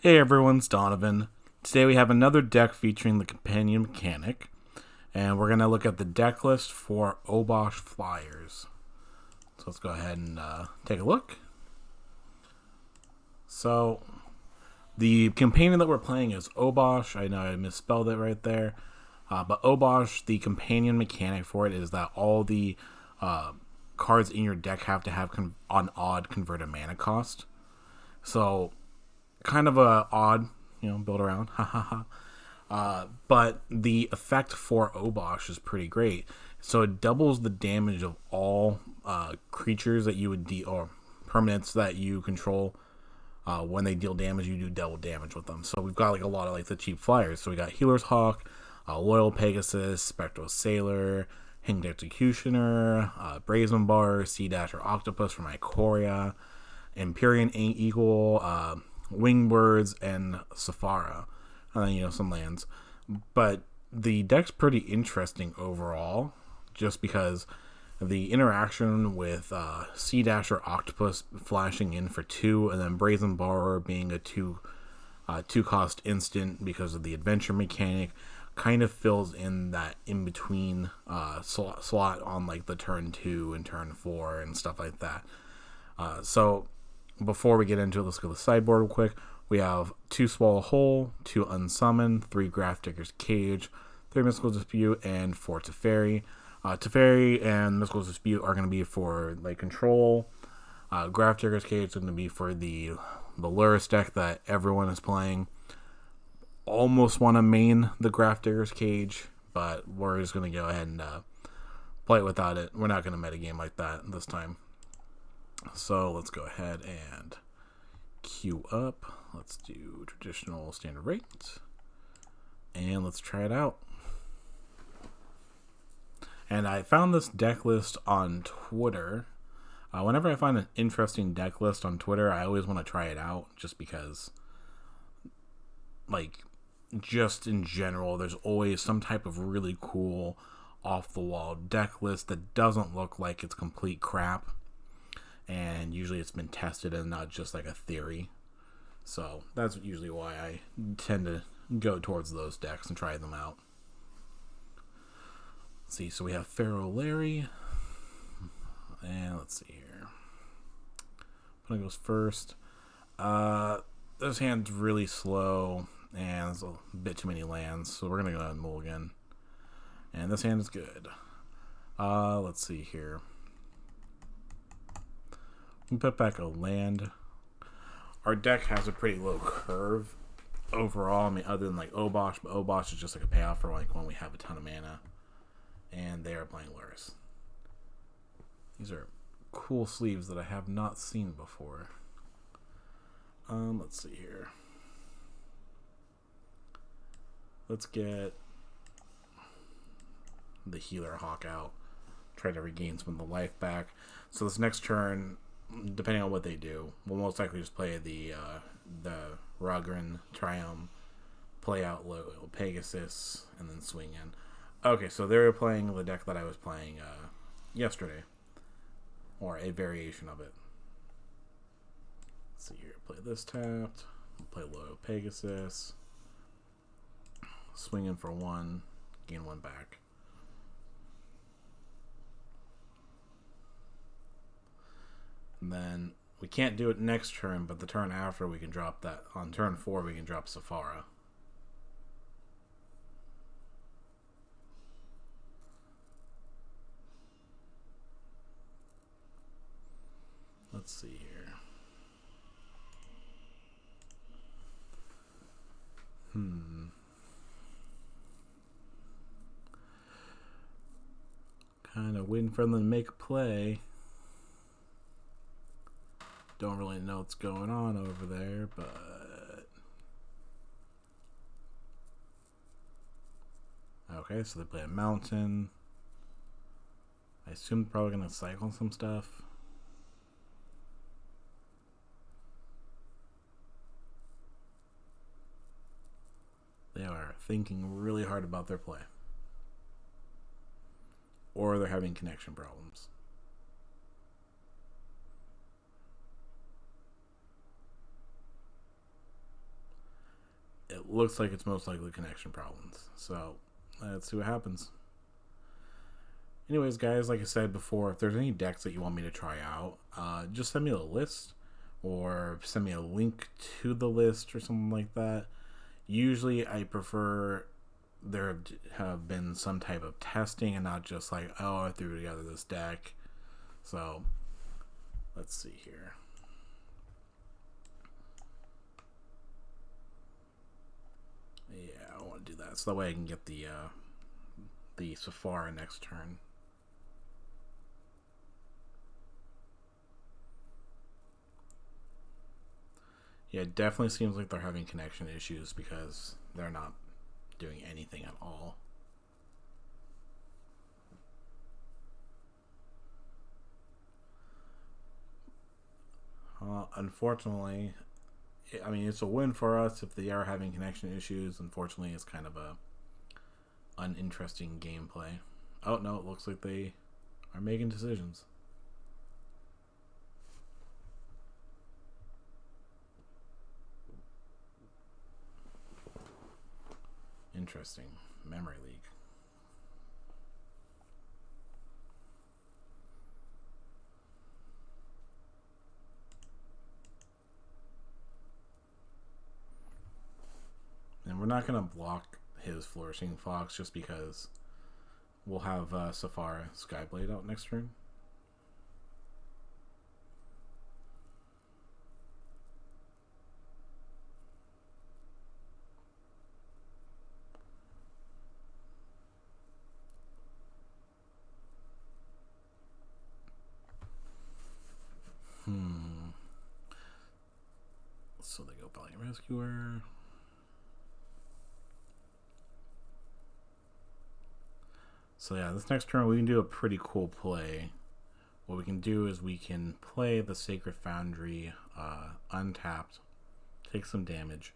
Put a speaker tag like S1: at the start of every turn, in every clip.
S1: Hey everyone, it's Donovan. Today we have another deck featuring the companion mechanic, and we're going to look at the deck list for Obosh Flyers. So let's go ahead and take a look. So the companion that we're playing is Obosh. I know I misspelled it right there. But Obosh, the companion mechanic for it is that all the cards in your deck have to have an odd converted mana cost. So kind of a odd, build around. But the effect for Obosh is pretty great. So it doubles the damage of all creatures that you would deal, or permanents that you control. When they deal damage, you do double damage with them. So we've got like a lot of like the cheap flyers. So we got Healer's Hawk, Loyal Pegasus, Spectral Sailor, Hanged Executioner, Brazen Bar, Sea Dasher Octopus from Ikoria, Empyrean Eagle, Wingbirds, and Safara. And then, some lands. But the deck's pretty interesting overall, just because the interaction with Sea Dasher Octopus flashing in for 2, and then Brazen Borrower being a 2 cost instant because of the adventure mechanic, kind of fills in that in between slot on like the turn 2 and turn 4 and stuff like that. So before we get into it, let's go to the sideboard real quick. We have 2 Swallow Whole, 2 Unsummon, 3 Grafdigger's Cage, 3 Mystical Dispute, and 4 Teferi. Teferi and Mystical Dispute are going to be for like control. Grafdigger's Cage is going to be for the Lurrus deck that everyone is playing. Almost want to main the Grafdigger's Cage, but we're just going to go ahead and play it without it. We're not going to metagame like that this time. So let's go ahead and queue up. Let's do traditional standard rate. And let's try it out. And I found this deck list on Twitter. Whenever I find an interesting deck list on Twitter, I always want to try it out just because, just in general, there's always some type of really cool off-the-wall deck list that doesn't look like it's complete crap. And usually it's been tested and not just like a theory. So that's usually why I tend to go towards those decks and try them out. Let's see, so we have Pharaoh Larry. And let's see here. One goes first. This hand's really slow, and there's a bit too many lands, so we're going to go ahead and mulligan. And this hand is good. Let's see here. We put back a land. Our deck has a pretty low curve overall. I mean, other than like Obosh, but Obosh is just like a payoff for like when we have a ton of mana. And they are playing Lurrus. These are cool sleeves that I have not seen before. Let's see here. Let's get the Healer Hawk out. Try to regain some of the life back. So this next turn, depending on what they do, we'll most likely just play the Ragran Triumph, play out Loyal Pegasus, and then swing in. Okay, so they're playing the deck that I was playing yesterday, or a variation of it. Let's see here. Play this tapped. Play Loyal Pegasus. Swing in for 1, gain 1 back. And then we can't do it next turn, but the turn after we can drop that. On turn 4, we can drop Safara. Let's see here. Kind of waiting for them to make a play. Don't really know what's going on over there, but... Okay, so they play a mountain. I assume they're probably going to cycle some stuff. They are thinking really hard about their play. Or they're having connection problems. looks like it's most likely connection problems. So let's see what happens. Anyways, guys, like I said before, if there's any decks that you want me to try out, just send me a list or send me a link to the list or something like that. Usually I prefer there have been some type of testing and not just like, oh, I threw together this deck. So let's see here. Yeah, I want to do that so that way I can get the Safari next turn. Yeah, it definitely seems like they're having connection issues because they're not doing anything at all. Unfortunately, I mean, it's a win for us if they are having connection issues. Unfortunately, it's kind of a uninteresting gameplay. Oh, no, it looks like they are making decisions. Interesting. Memory leak. And we're not going to block his Flourishing Fox just because we'll have Safari Skyblade out next turn. So they go Valiant Rescuer. So yeah, this next turn we can do a pretty cool play. What we can do is we can play the Sacred Foundry untapped, take some damage.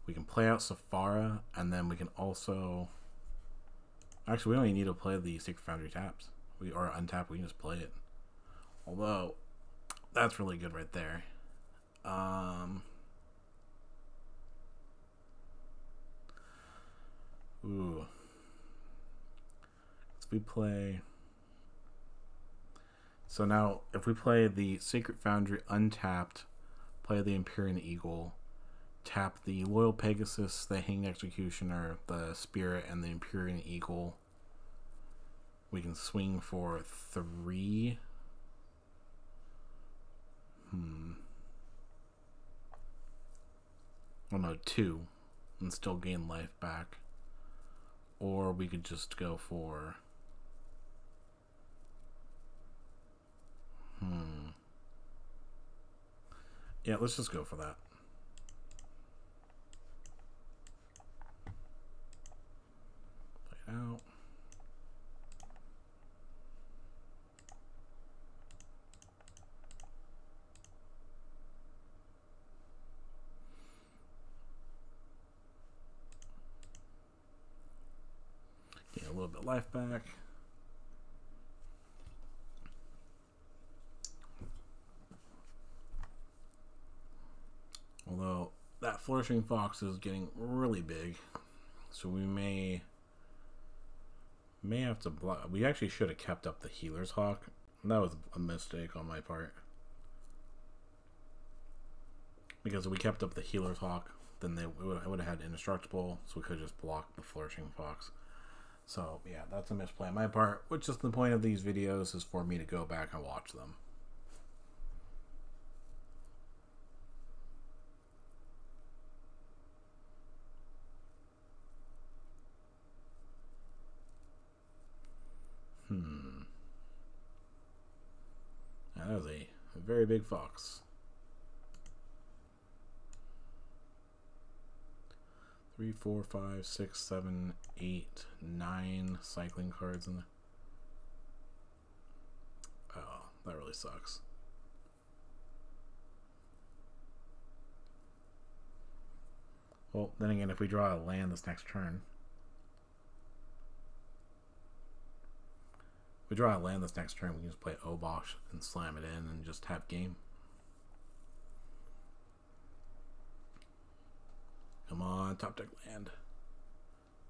S1: We can play out Safari, and then we can also... Actually, we don't even need to play the Sacred Foundry taps. Or untap, we can just play it. Although, that's really good right there. Ooh. If we play... So now, if we play the Sacred Foundry untapped, play the Empyrean Eagle, tap the Loyal Pegasus, the Hanged Executioner, the Spirit, and the Empyrean Eagle, we can swing for 3. Oh no, 2, and still gain life back. Or we could just go for... Yeah, let's just go for that. Play it out. Get a little bit of life back. Although that Flourishing Fox is getting really big, so we may have to block. We actually should have kept up the Healer's Hawk. That was a mistake on my part, because if we kept up the Healer's Hawk, then I would have had Indestructible, so we could just block the Flourishing Fox. So yeah, that's a misplay on my part, which is the point of these videos, is for me to go back and watch them. That was a very big fox. 3, 4, 5, 6, 7, 8, 9 cycling cards in there. Oh, that really sucks. Well, then again, if we draw a land this next turn, we draw a land this next turn, we can just play Obosh and slam it in and just have game. Come on. on top deck land.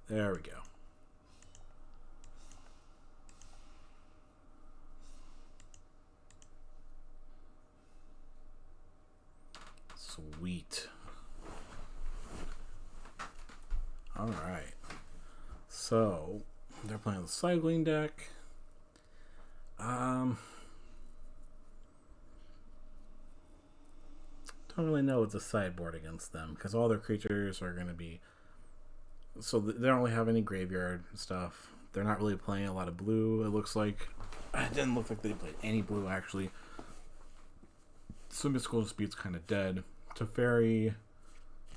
S1: There we go. Sweet. Alright. So, they're playing the cycling deck. Don't really know what's a sideboard against them because all their creatures are going to be. So they don't really have any graveyard stuff. They're not really playing a lot of blue, it looks like. It didn't look like they played any blue, actually. So Mystical Dispute's kind of dead. Teferi,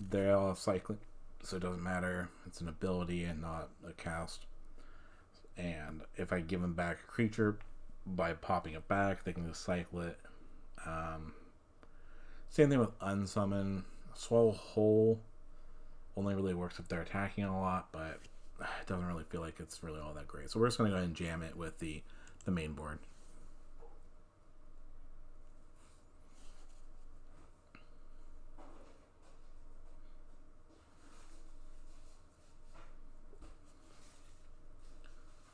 S1: they're all cycling, so it doesn't matter. It's an ability and not a cast. And if I give them back a creature by popping it back, they can just cycle it. Same thing with Unsummon. Swallow Whole only really works if they're attacking a lot, but it doesn't really feel like it's really all that great. So we're just going to go ahead and jam it with the main board.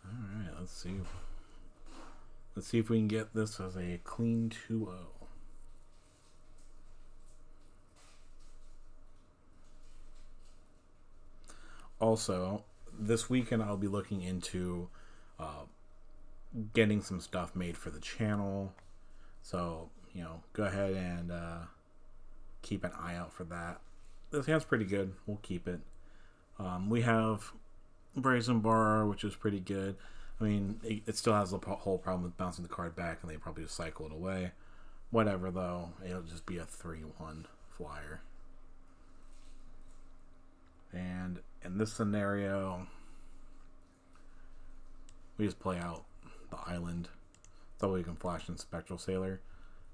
S1: Alright, let's see. Let's see if we can get this as a clean 2-0. Also, this weekend I'll be looking into getting some stuff made for the channel. So, go ahead and keep an eye out for that. This hand's pretty good. We'll keep it. We have Brazen Bar, which is pretty good. I mean, it still has the whole problem with bouncing the card back, and they probably just cycle it away. Whatever, though. It'll just be a 3-1 flyer. And in this scenario, we just play out the island. That way we can flash in Spectral Sailor.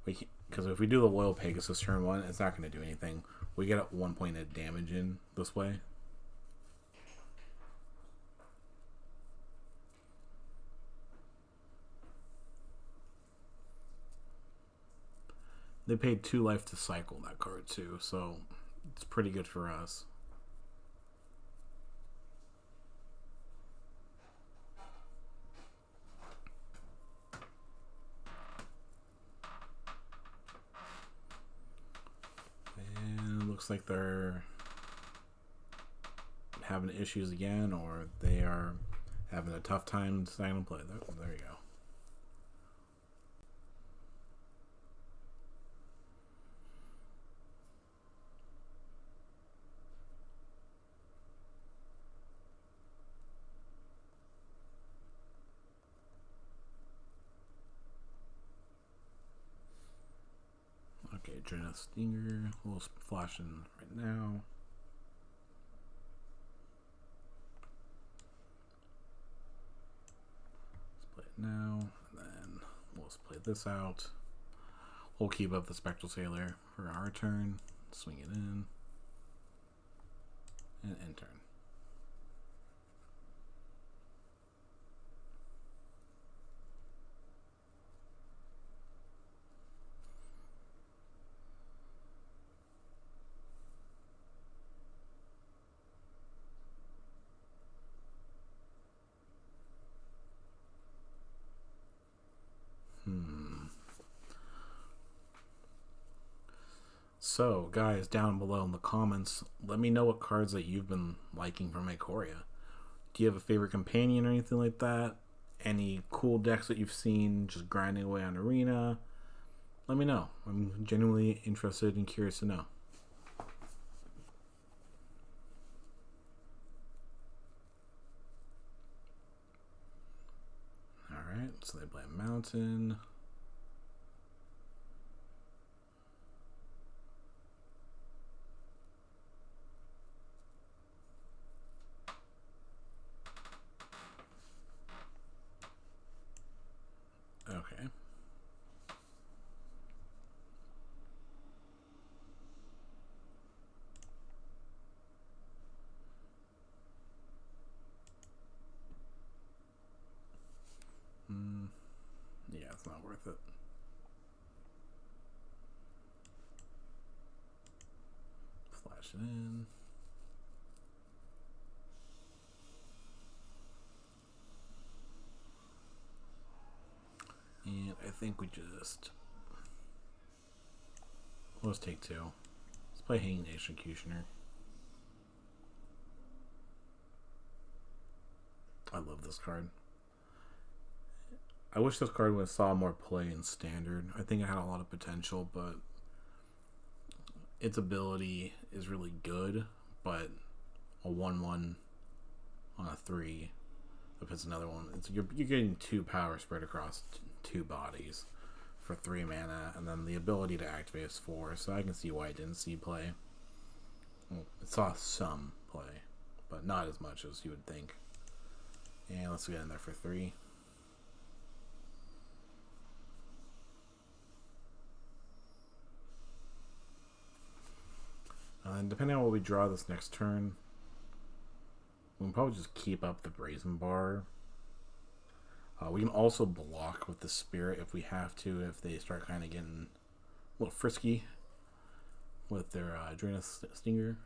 S1: Because if we do the Loyal Pegasus turn 1, it's not going to do anything. We get 1 point of damage in this way. They paid 2 life to cycle that card too, so it's pretty good for us. And it looks like they're having issues again, or they are having a tough time deciding to play. There you go. Okay, Dreadnought Stinger. We'll flash in right now. Let's play it now, and then we'll just play this out. We'll keep up the Spectral Sailor for our turn. Swing it in. And end turn. So, guys, down below in the comments, let me know what cards that you've been liking from Ikoria. Do you have a favorite companion or anything like that? Any cool decks that you've seen just grinding away on Arena? Let me know. I'm genuinely interested and curious to know. Alright, so they play a Mountain. Okay. Yeah, it's not worth it. Flash it in. think we just... Let's take 2. Let's play Hanging Executioner. I love this card. I wish this card would have saw more play in Standard. I think it had a lot of potential, but its ability is really good, but a 1/1 on a 3, if it's another one, you're getting 2 power spread across 2 bodies for 3 mana, and then the ability to activate is 4, so I can see why it didn't see play. Well, it saw some play, but not as much as you would think. And let's get in there for 3. And depending on what we draw this next turn, we can probably just keep up the Brazen Bar. We can also block with the Spirit if we have to, if they start kind of getting a little frisky with their Draenus Stinger.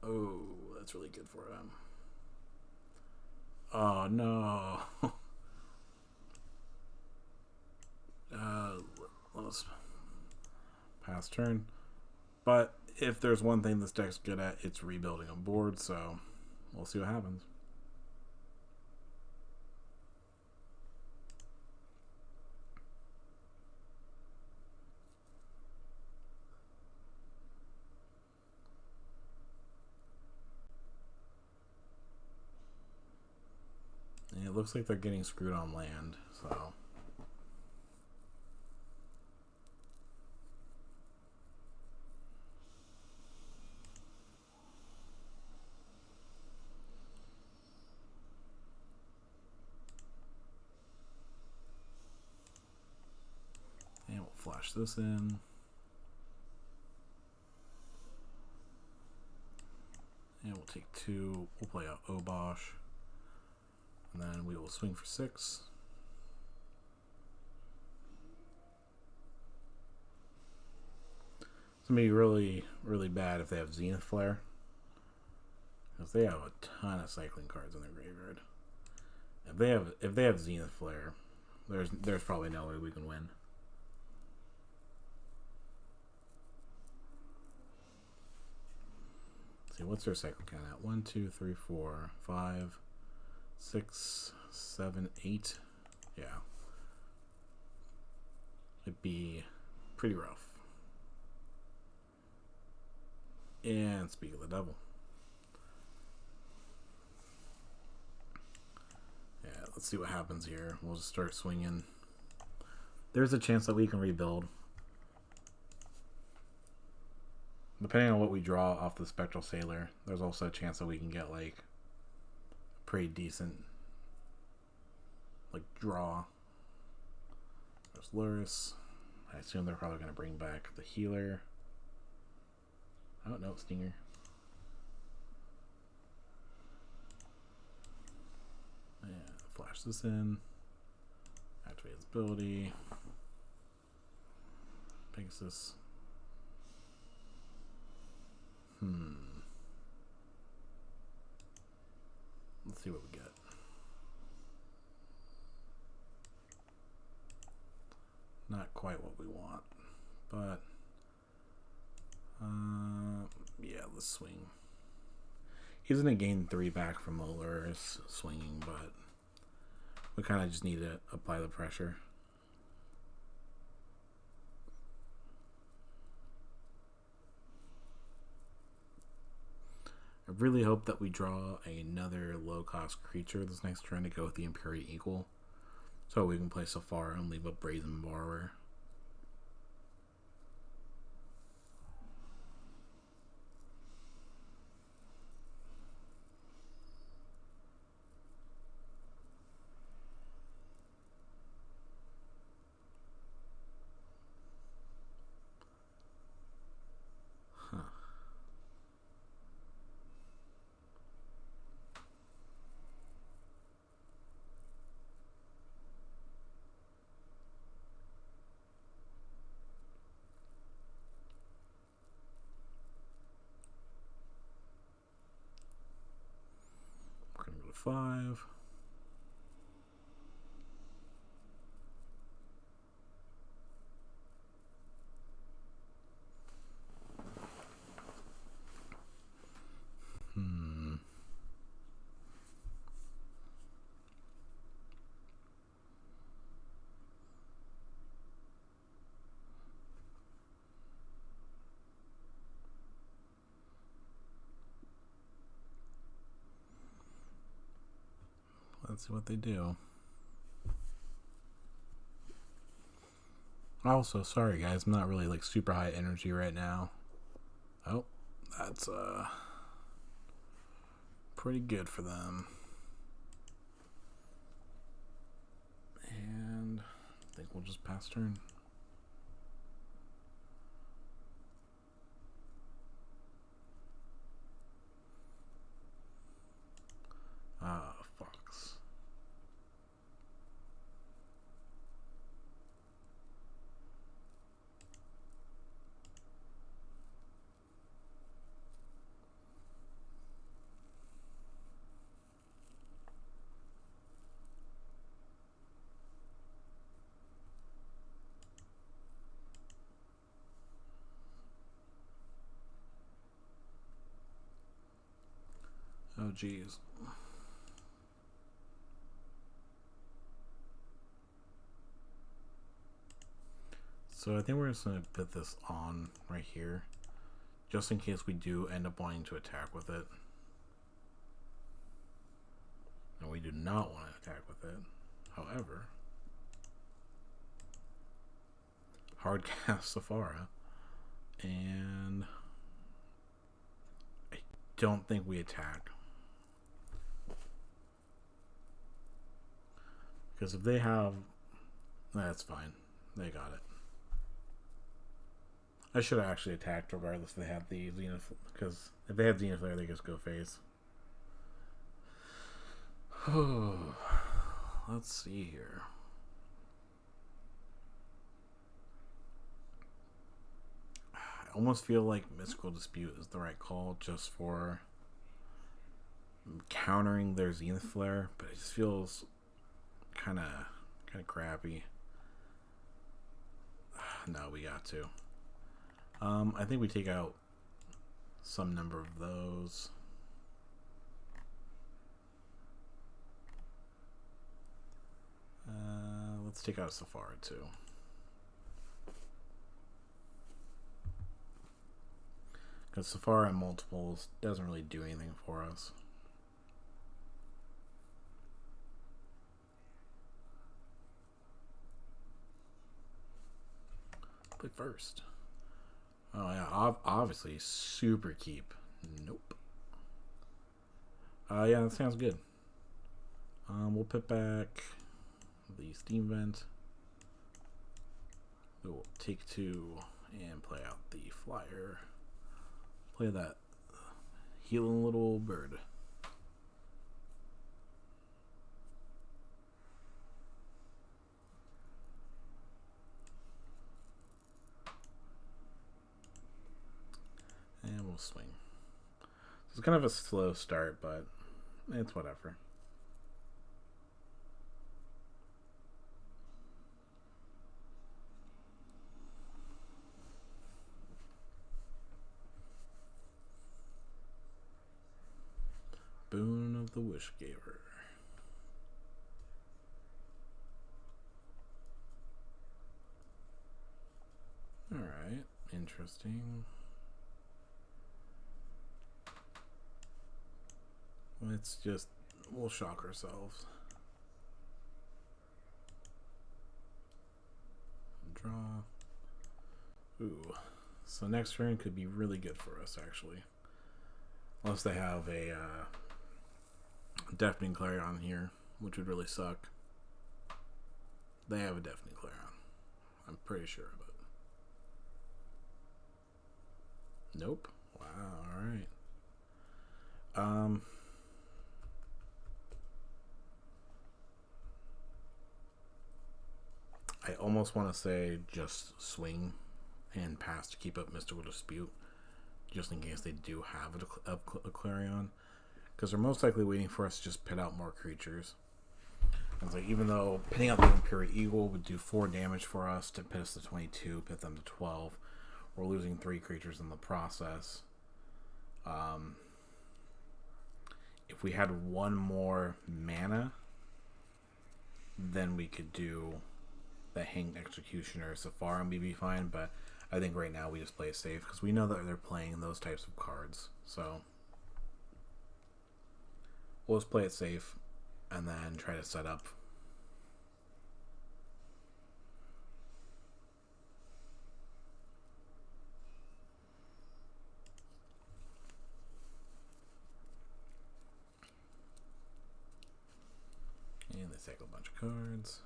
S1: Oh, that's really good for them. Oh, no. Let's pass turn. But if there's one thing this deck's good at, it's rebuilding a board, so we'll see what happens. And it looks like they're getting screwed on land, so... And we'll flash this in. And we'll take 2. We'll play out Obosh. And then we will swing for 6. It's going to be really, really bad if they have Zenith Flare. Because they have a ton of cycling cards in their graveyard. If they have Zenith Flare, there's probably no way we can win. See, what's their cycle count at? 1, 2, 3, 4, 5, 6, 7, 8. Yeah. It'd be pretty rough. And speak of the devil. Yeah, let's see what happens here. We'll just start swinging. There's a chance that we can rebuild. Depending on what we draw off the Spectral Sailor, there's also a chance that we can get like a pretty decent like draw. There's Luris. I assume they're probably going to bring back the healer. I don't know, Stinger. Yeah, flash this in. Activate its ability. Pegasus. Let's see what we get. Not quite what we want, but yeah, let's swing. He's gonna gain 3 back from Luris swinging, but we kind of just need to apply the pressure. I really hope that we draw another low-cost creature this next turn to go with the Imperial Eagle, so we can play Safari and leave a Brazen Borrower. We're going to go to 5. let's see what they do. Also, sorry guys, I'm not really like super high energy right now. Oh, that's pretty good for them. And I think we'll just pass turn. Fox. Oh geez. So I think we're just going to put this on right here, just in case we do end up wanting to attack with it. And we do not want to attack with it. However, hard cast Sephara, and I don't think we attack. Because if they have, that's fine. They got it. I should have actually attacked regardless if they had the Zenith, because if they have Zenith Flare, they just go face. Let's see here. I almost feel like Mystical Dispute is the right call just for countering their Zenith Flare, but it just feels kind of crappy. No, we got to. I think we take out some number of those. Let's take out Sephara too. Because Sephara and multiples doesn't really do anything for us. Click first. Oh yeah, obviously super keep. Nope. Yeah, that sounds good. We'll put back the steam vent. We will take 2 and play out the flyer. Play that healing little bird. And we'll swing. So it's kind of a slow start, but it's whatever. Boon of the Wish Giver. Alright, interesting. We'll shock ourselves. Draw. Ooh. So next turn could be really good for us, actually. Unless they have a Deafening Clarion here, which would really suck. They have a Deafening Clarion. I'm pretty sure of it. Nope. Wow, alright. I almost want to say just swing and pass to keep up Mystical Dispute, just in case they do have a Clarion, because they're most likely waiting for us to just pit out more creatures. And so even though pitting out the Imperial Eagle would do 4 damage for us to pit us to 22, pit them to 12, we're losing 3 creatures in the process. If we had 1 more mana, then we could do the Hanged Executioner Sephara and we'd be fine, but I think right now we just play it safe because we know that they're playing those types of cards. So we'll just play it safe and then try to set up. And they cycle a bunch of cards.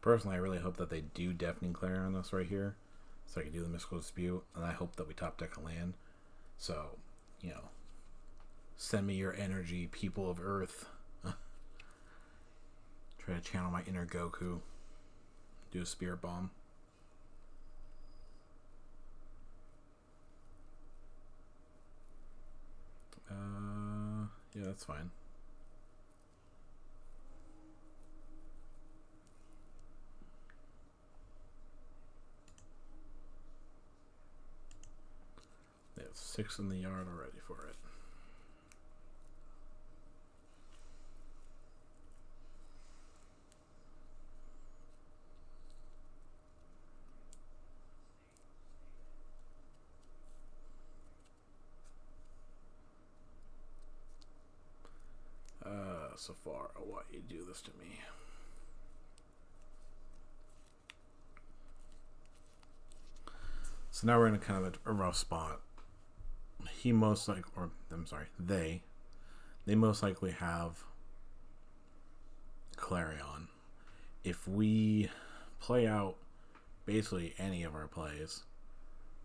S1: Personally, I really hope that they do Deafening Clarion on us right here, so I can do the Mystical Dispute, and I hope that we top deck a land. So, you know, send me your energy, people of Earth. Try to channel my inner Goku. Do a Spirit Bomb. Yeah, that's fine. They have 6 in the yard already for it. Safar, why you do this to me? So now we're in a kind of a rough spot. He most like, or I'm sorry, they most likely have Clarion. If we play out basically any of our plays,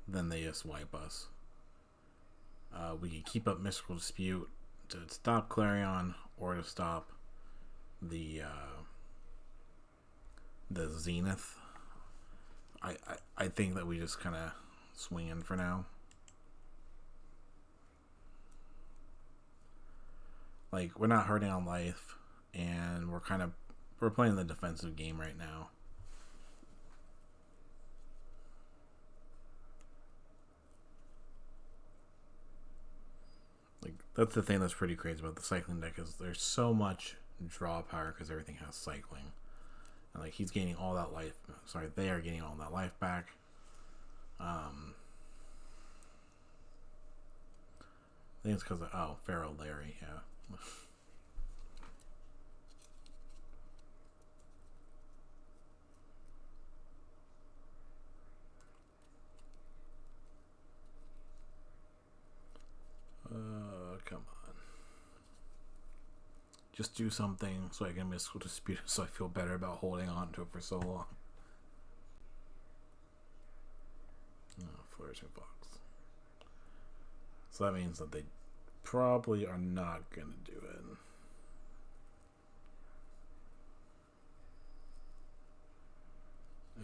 S1: then they just wipe us. We can keep up Mystical Dispute to stop Clarion or to stop the Zenith. I think that we just kind of swing in for now. Like, we're not hurting on life, and we're playing the defensive game right now. Like, that's the thing that's pretty crazy about the cycling deck, is there's so much draw power because everything has cycling. And like, he's gaining all that life. Sorry, they are getting all that life back. I think it's because of Pharaoh Larry, yeah. Come on. Just do something so I can Mystical Dispute so I feel better about holding on to it for so long. Flourishing Fox. So that means that they probably are not going to do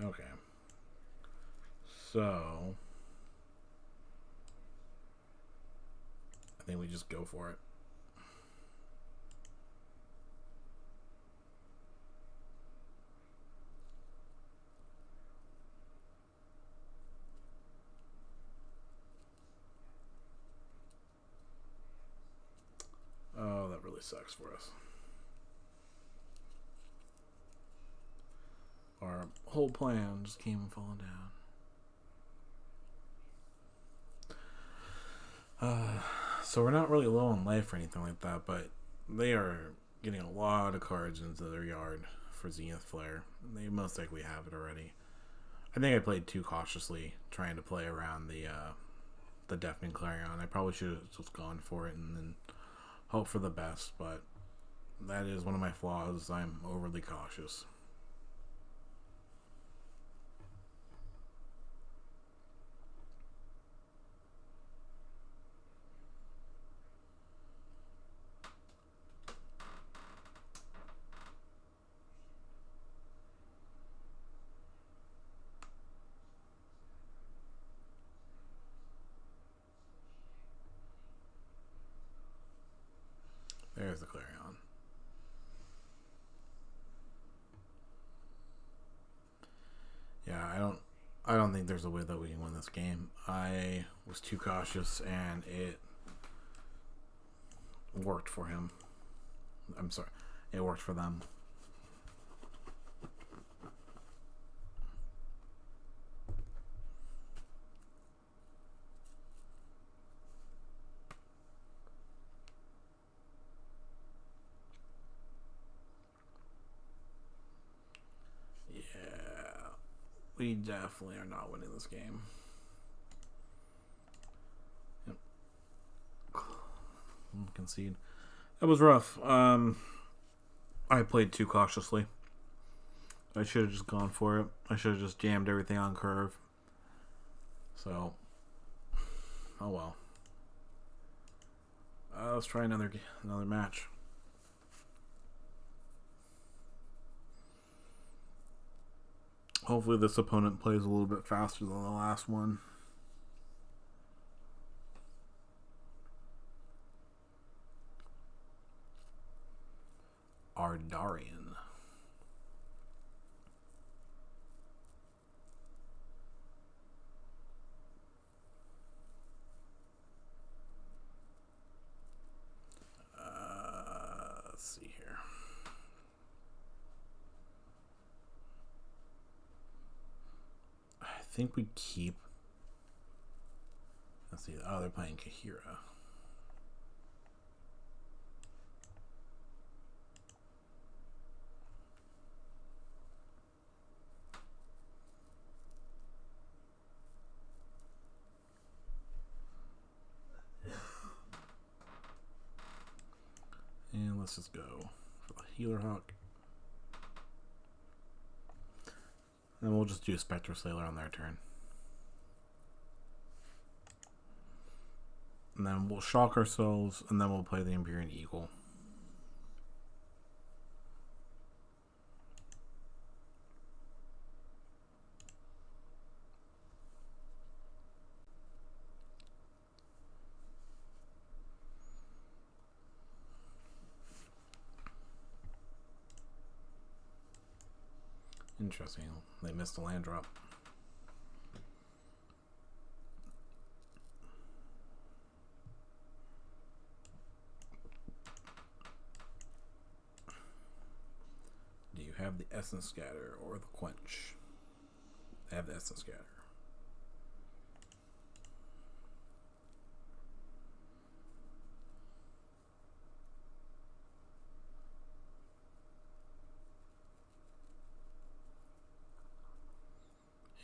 S1: it. Okay. So I think we just go for it. Oh, that really sucks for us. Our whole plan just came falling down. So we're not really low on life or anything like that, but they are getting a lot of cards into their yard for Zenith Flare. They most likely have it already. I think I played too cautiously trying to play around the Deafening Clarion. I probably should have just gone for it and then hope for the best, but that is one of my flaws. I'm overly cautious. There's the Clarion. Yeah, I don't think there's a way that we can win this game. I was too cautious and it worked for him. I'm sorry. It worked for them. We definitely are not winning this game. Yep. Concede. That was rough. I played too cautiously. I should have just gone for it. I should have just jammed everything on curve. So, oh well. Let's try another match. Hopefully this opponent plays a little bit faster than the last one. Ardarian. Let's see here. I think we keep. Let's see. Oh, they're playing Kahira. And let's just go for the Healer Hawk. And we'll just do a Spectre Sailor on their turn. And then we'll shock ourselves, and then we'll play the Empyrean Eagle. Interesting. They missed a land drop. Do you have the Essence Scatter or the Quench? I have the Essence Scatter.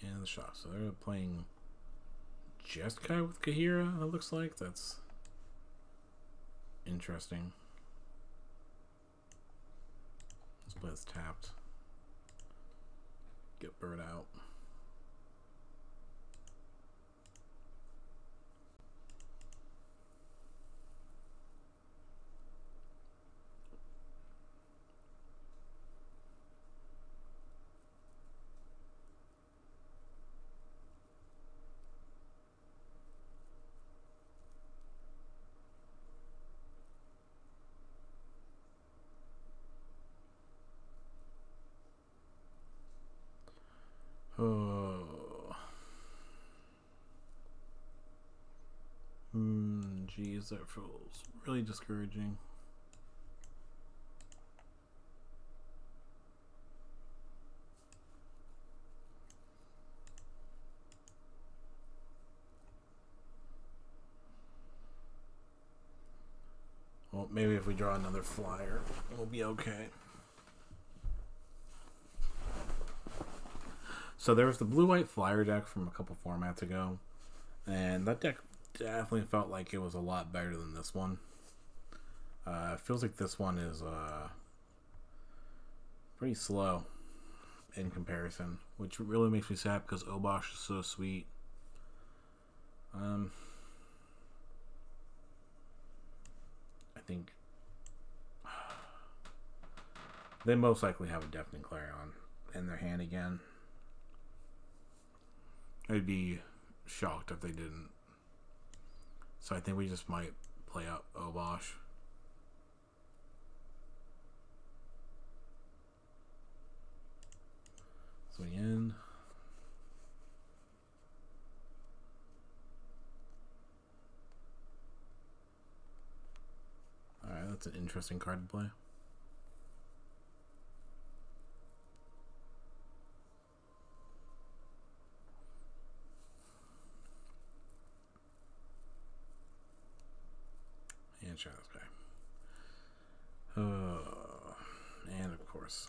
S1: And the shock. So they're playing Jeskai with Kahira, it looks like. That's interesting. Let's play this tapped. Get Bird out. Oh. Geez, that feels really discouraging. Well, maybe if we draw another flyer, we'll be okay. So there was the blue-white flyer deck from a couple formats ago, and that deck definitely felt like it was a lot better than this one. It feels like this one is pretty slow in comparison, which really makes me sad because Obosh is so sweet. I think they most likely have a Deafening Clarion in their hand again. I'd be shocked if they didn't. So I think we just might play out Obosh. Swing in. Alright, that's an interesting card to play. And try this guy. And of course,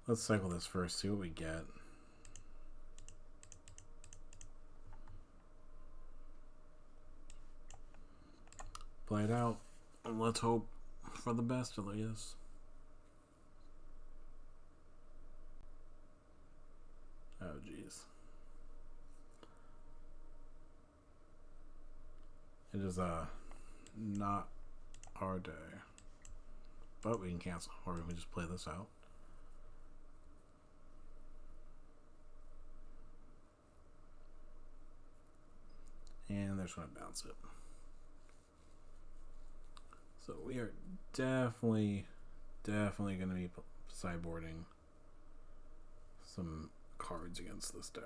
S1: Let's cycle this first, see what we get. Play it out, and let's hope for the best, I guess. Oh, jeez. It is not our day. But we can cancel, or we can just play this out. And they're just going to bounce it. So we are definitely going to be sideboarding some cards against this deck.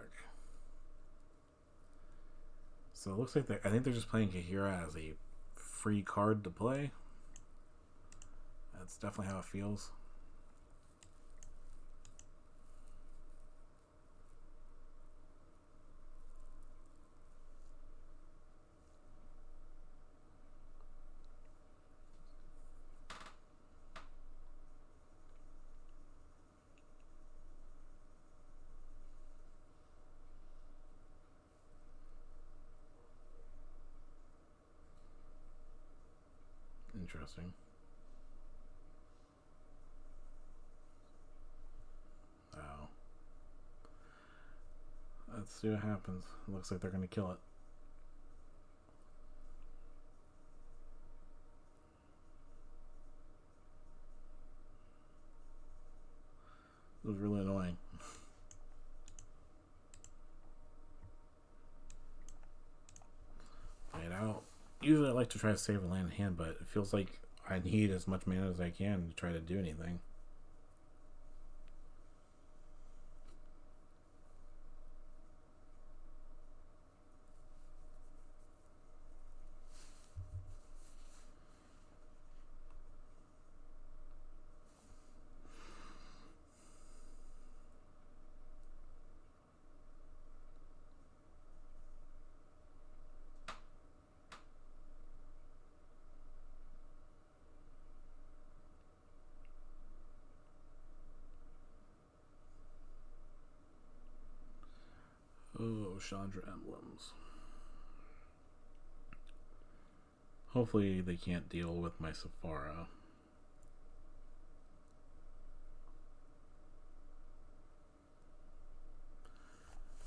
S1: So it looks like I think they're just playing Ikoria as a free card to play. That's definitely how it feels. Interesting. Oh. Let's see what happens. It looks like they're going to kill it. It was really annoying. Play it out. Usually I like to try to save a land in hand, but it feels like I need as much mana as I can to try to do anything. Oh, Chandra emblems. Hopefully they can't deal with my Sephara.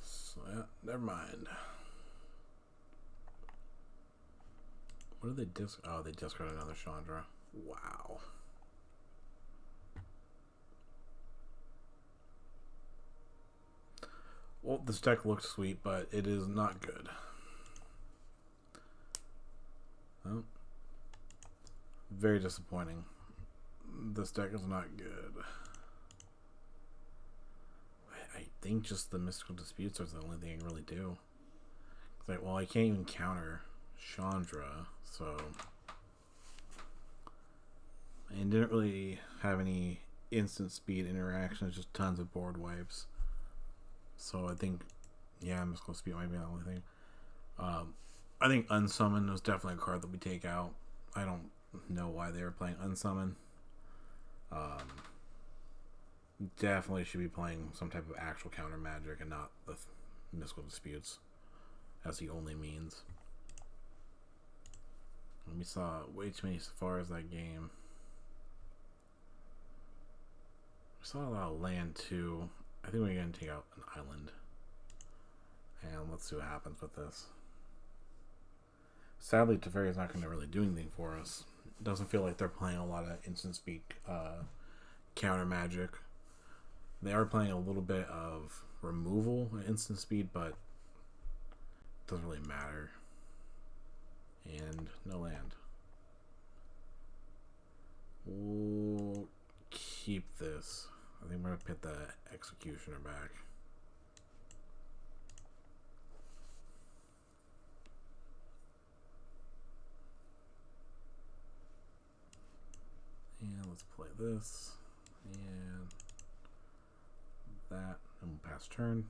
S1: So, yeah, never mind. What did they discard? Oh, they discarded another Chandra. Wow. Well, this deck looks sweet, but it is not good. Oh. Very disappointing. This deck is not good. I think just the Mystical Disputes are the only thing I can really do. It's like, well, I can't even counter Chandra, so... And didn't really have any instant speed interactions, just tons of board wipes. So I think, yeah, Mystical Speed might be the only thing. I think Unsummon was definitely a card that we take out. I don't know why they were playing Unsummon. Definitely should be playing some type of actual counter magic and not the Mystical Disputes as the only means. And we saw way too many Sepharas that game. We saw a lot of land too. I think we're going to take out an island. And let's see what happens with this. Sadly, Teferi is not going to really do anything for us. It doesn't feel like they're playing a lot of instant speed counter magic. They are playing a little bit of removal at instant speed, but it doesn't really matter. And no land. We'll keep this. I think we're going to put the Executioner back. And let's play this. And that. And we'll pass turn.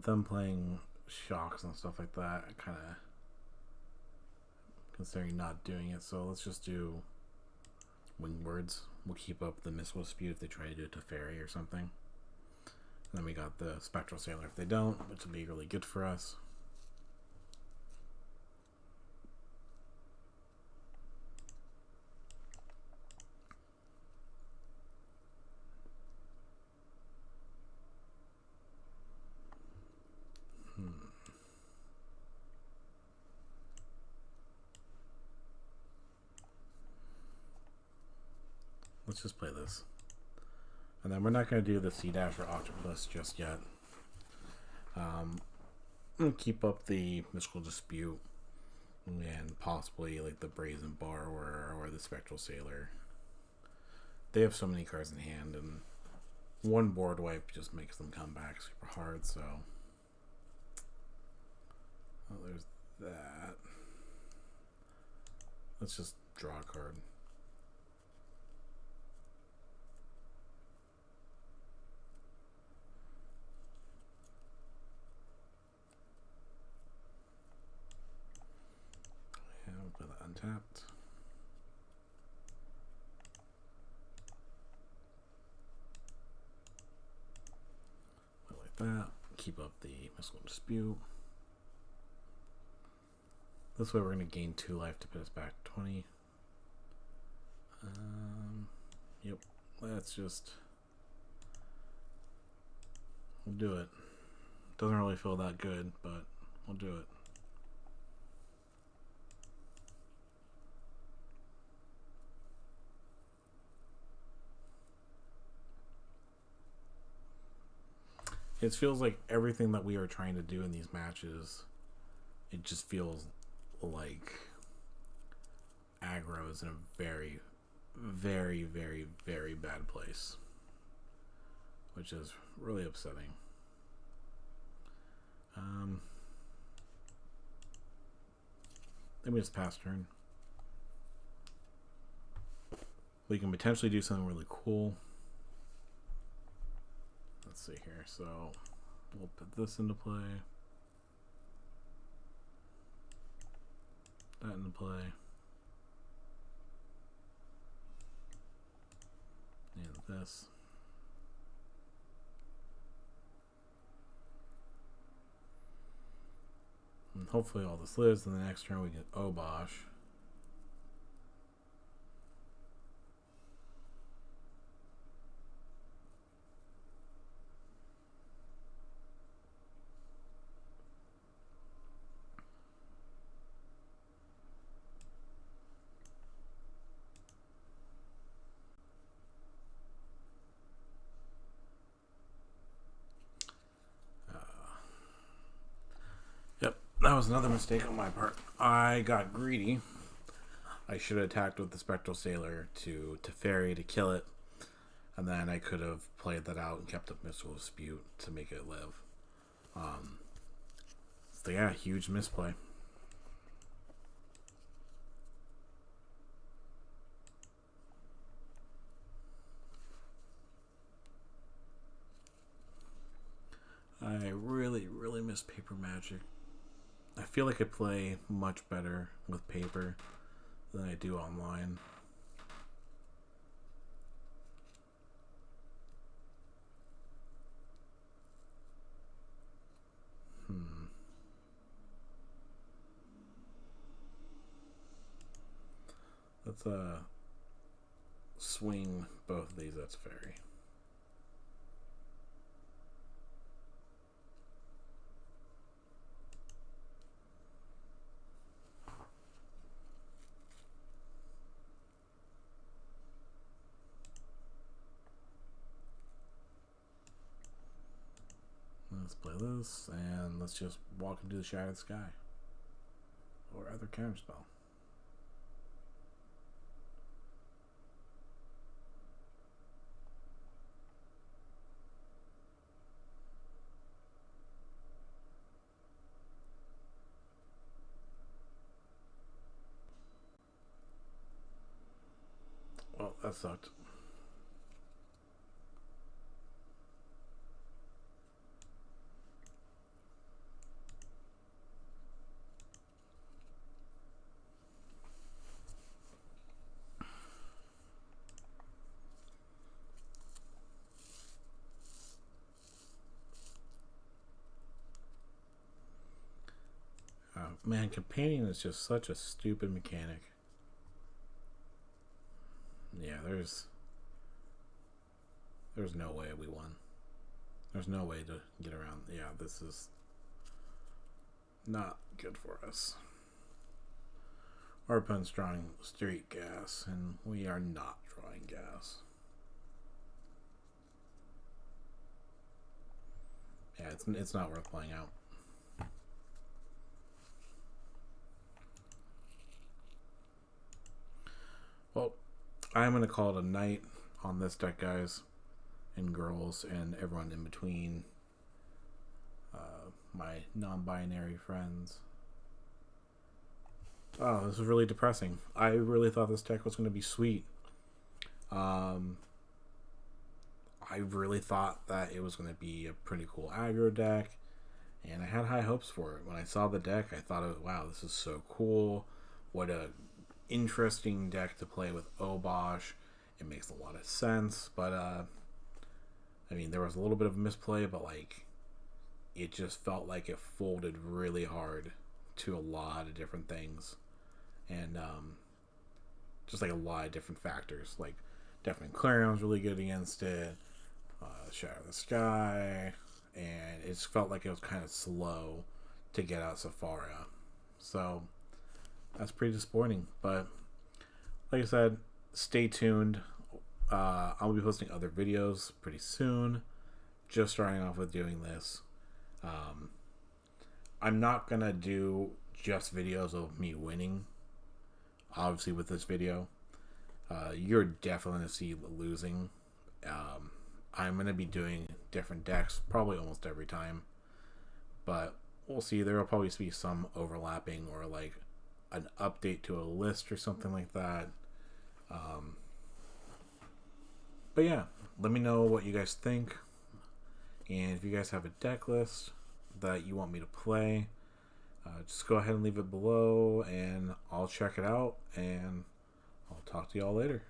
S1: with them playing shocks and stuff like that, I kind of considering not doing it. So let's just do winged words. We'll keep up the mystical dispute if they try to do it to fairy or something. And then we got the spectral sailor if they don't, which will be really good for us. Let's just play this. And then we're not going to do the Sea Dash or Octopus just yet. I'm going to keep up the Mystical Dispute and possibly like the Brazen Borrower or the Spectral Sailor. They have so many cards in hand, and one board wipe just makes them come back super hard, so... Oh, there's that. Let's just draw a card. Untapped. Like that. Keep up the Mystical Dispute. This way we're going to gain 2 life to put us back to 20. Yep. Let's just... We'll do it. Doesn't really feel that good, but we'll do it. It feels like everything that we are trying to do in these matches, it just feels like aggro is in a very, very, very, very bad place, which is really upsetting. Then we just pass turn. We can potentially do something really cool. Let's see here. So we'll put this into play. That into play. And this. And hopefully all this lives, and the next turn we get Obosh. That was another mistake on my part. I got greedy. I should have attacked with the Spectral Sailor to Teferi to kill it. And then I could have played that out and kept up Mystical Dispute to make it live. So yeah, huge misplay. I really, really miss Paper Magic. I feel like I play much better with paper than I do online. Let's swing both of these. That's fairy. Let's play this, and let's just walk into the Shattered Sky. Or other counterspell. Well, that sucked. Man, companion is just such a stupid mechanic. Yeah, there's no way we won. There's no way to get around. Yeah, this is not good for us. Our opponent's drawing straight gas, and we are not drawing gas. Yeah, it's not worth playing out. Well, I'm going to call it a night on this deck, guys and girls and everyone in between. My non-binary friends. Oh, this is really depressing. I really thought this deck was going to be sweet. I really thought that it was going to be a pretty cool aggro deck, and I had high hopes for it. When I saw the deck, I thought, wow, this is so cool. What a interesting deck to play with Obosh. It makes a lot of sense, but I mean, there was a little bit of misplay, but like, it just felt like it folded really hard to a lot of different things, and just like a lot of different factors. Like, definitely Clarion was really good against it, Shadow of the Sky, and it just felt like it was kind of slow to get out Sephara. So that's pretty disappointing. But like I said, stay tuned. I'll be posting other videos pretty soon. Just starting off with doing this. I'm not gonna do just videos of me winning. Obviously, with this video, you're definitely gonna see losing. I'm gonna be doing different decks probably almost every time, but we'll see. There will probably be some overlapping or like an update to a list or something like that. But yeah, let me know what you guys think, and if you guys have a deck list that you want me to play, just go ahead and leave it below, and I'll check it out, and I'll talk to y'all later.